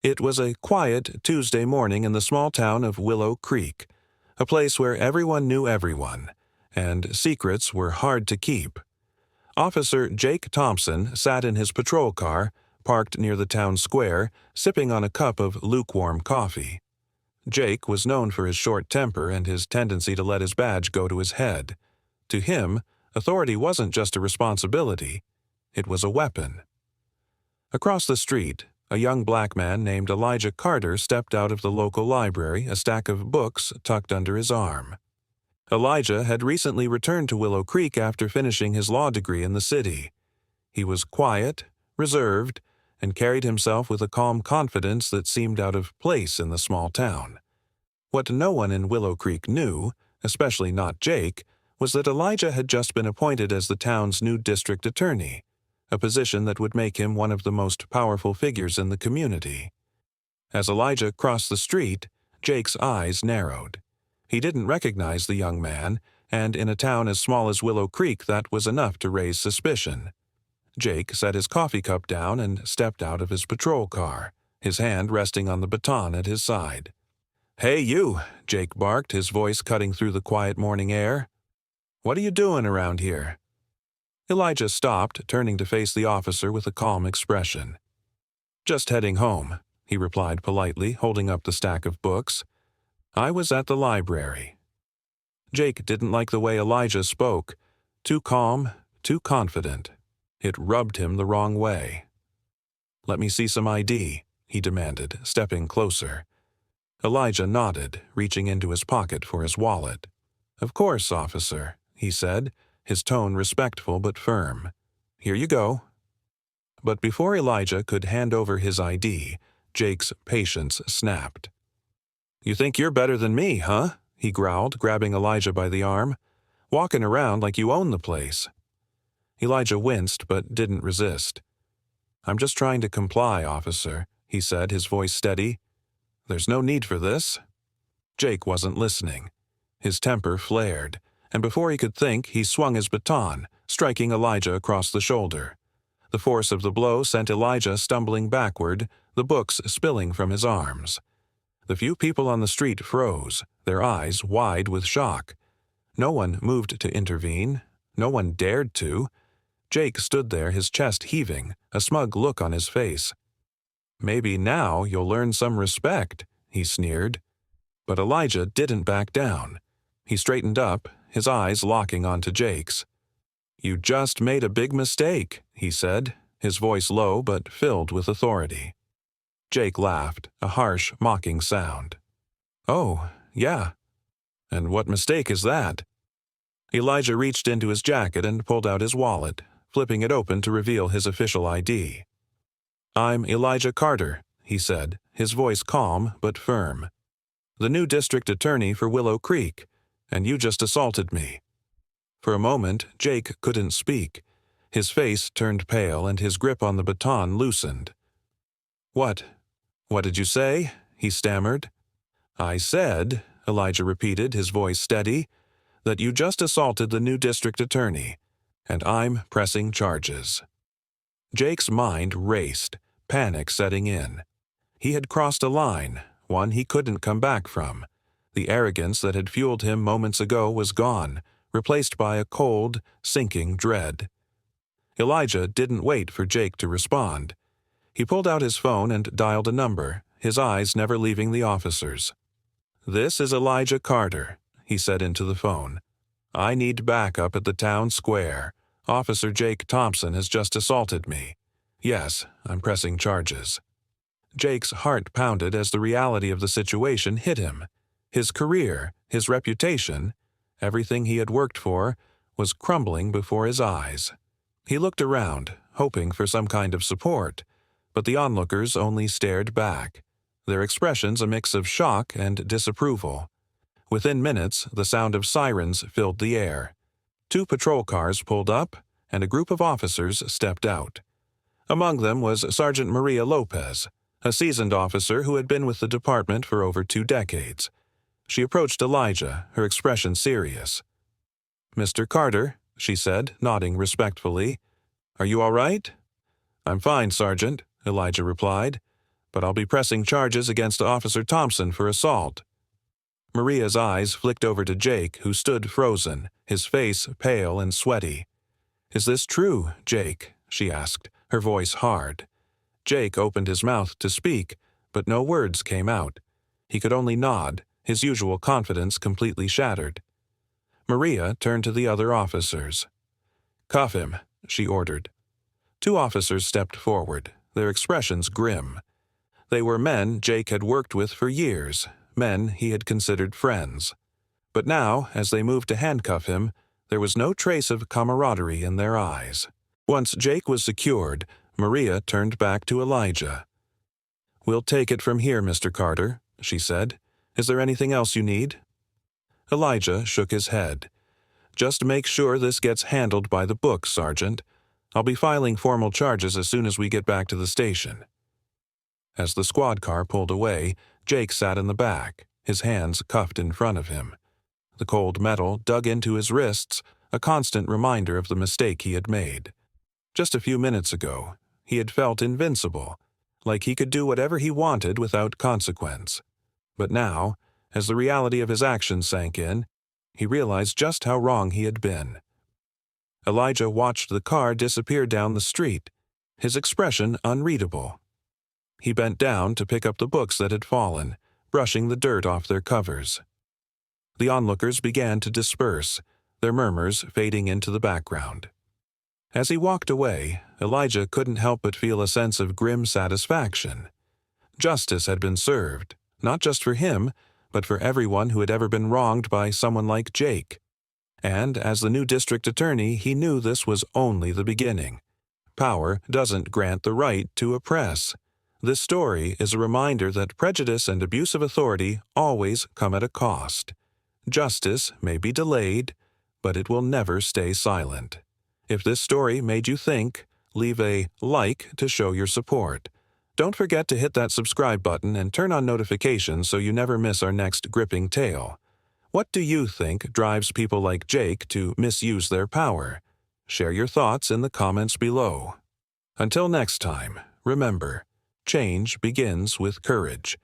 It was a quiet Tuesday morning in the small town of Willow Creek, a place where everyone knew everyone, and secrets were hard to keep. Officer Jake Thompson sat in his patrol car, parked near the town square, sipping on a cup of lukewarm coffee. Jake was known for his short temper and his tendency to let his badge go to his head. To him, authority wasn't just a responsibility, it was a weapon. Across the street, a young black man named Elijah Carter stepped out of the local library, a stack of books tucked under his arm. Elijah had recently returned to Willow Creek after finishing his law degree in the city. He was quiet, reserved, and carried himself with a calm confidence that seemed out of place in the small town. What no one in Willow Creek knew, especially not Jake, was that Elijah had just been appointed as the town's new district attorney, a position that would make him one of the most powerful figures in the community. As Elijah crossed the street, Jake's eyes narrowed. He didn't recognize the young man, and in a town as small as Willow Creek that was enough to raise suspicion. Jake set his coffee cup down and stepped out of his patrol car, his hand resting on the baton at his side. "Hey you," Jake barked, his voice cutting through the quiet morning air. "What are you doing around here?" Elijah stopped, turning to face the officer with a calm expression. "Just heading home," he replied politely, holding up the stack of books. "I was at the library." Jake didn't like the way Elijah spoke. Too calm, too confident. It rubbed him the wrong way. "Let me see some ID," he demanded, stepping closer. Elijah nodded, reaching into his pocket for his wallet. "Of course, officer," he said, his tone respectful but firm. "Here you go." But before Elijah could hand over his ID, Jake's patience snapped. "You think you're better than me, huh?" he growled, grabbing Elijah by the arm. "Walking around like you own the place." Elijah winced but didn't resist. "I'm just trying to comply, officer," he said, his voice steady. "There's no need for this." Jake wasn't listening. His temper flared, and before he could think, he swung his baton, striking Elijah across the shoulder. The force of the blow sent Elijah stumbling backward, the books spilling from his arms. The few people on the street froze, their eyes wide with shock. No one moved to intervene. No one dared to. Jake stood there, his chest heaving, a smug look on his face. "Maybe now you'll learn some respect," he sneered. But Elijah didn't back down. He straightened up, his eyes locking onto Jake's. "You just made a big mistake," he said, his voice low but filled with authority. Jake laughed, a harsh, mocking sound. "Oh, yeah. And what mistake is that?" Elijah reached into his jacket and pulled out his wallet, flipping it open to reveal his official ID. "I'm Elijah Carter," he said, his voice calm but firm. "The new district attorney for Willow Creek, and you just assaulted me." For a moment, Jake couldn't speak. His face turned pale and his grip on the baton loosened. What did you say?" he stammered. "I said," Elijah repeated, his voice steady, "that you just assaulted the new district attorney, and I'm pressing charges." Jake's mind raced, panic setting in. He had crossed a line, one he couldn't come back from. The arrogance that had fueled him moments ago was gone, replaced by a cold, sinking dread. Elijah didn't wait for Jake to respond. He pulled out his phone and dialed a number, his eyes never leaving the officer's. "This is Elijah Carter," he said into the phone. "I need backup at the town square. Officer Jake Thompson has just assaulted me. Yes, I'm pressing charges." Jake's heart pounded as the reality of the situation hit him. His career, his reputation, everything he had worked for, was crumbling before his eyes. He looked around, hoping for some kind of support, but the onlookers only stared back, their expressions a mix of shock and disapproval. Within minutes, the sound of sirens filled the air. 2 patrol cars pulled up, and a group of officers stepped out. Among them was Sergeant Maria Lopez, a seasoned officer who had been with the department for over 2 decades. She approached Elijah, her expression serious. "Mr. Carter," she said, nodding respectfully. "Are you all right?" "I'm fine, Sergeant," Elijah replied. but I'll be pressing charges against Officer Thompson for assault." Maria's eyes flicked over to Jake, who stood frozen, his face pale and sweaty. "Is this true, Jake?" she asked, her voice hard. Jake opened his mouth to speak, but no words came out. He could only nod, his usual confidence completely shattered. Maria turned to the other officers. "Cuff him," she ordered. 2 officers stepped forward, their expressions grim. They were men Jake had worked with for years, men he had considered friends. But now, as they moved to handcuff him, there was no trace of camaraderie in their eyes. Once Jake was secured, Maria turned back to Elijah. "We'll take it from here, Mr. Carter," she said. "Is there anything else you need?" Elijah shook his head. "Just make sure this gets handled by the book, Sergeant. I'll be filing formal charges as soon as we get back to the station." As the squad car pulled away, Jake sat in the back, his hands cuffed in front of him. The cold metal dug into his wrists, a constant reminder of the mistake he had made. Just a few minutes ago, he had felt invincible, like he could do whatever he wanted without consequence. But now, as the reality of his actions sank in, he realized just how wrong he had been. Elijah watched the car disappear down the street, his expression unreadable. He bent down to pick up the books that had fallen, brushing the dirt off their covers. The onlookers began to disperse, their murmurs fading into the background. As he walked away, Elijah couldn't help but feel a sense of grim satisfaction. Justice had been served, not just for him, but for everyone who had ever been wronged by someone like Jake. And as the new district attorney, he knew this was only the beginning. Power doesn't grant the right to oppress. This story is a reminder that prejudice and abuse of authority always come at a cost. Justice may be delayed, but it will never stay silent. If this story made you think, leave a like to show your support. Don't forget to hit that subscribe button and turn on notifications so you never miss our next gripping tale. What do you think drives people like Jake to misuse their power? Share your thoughts in the comments below. Until next time, remember, change begins with courage.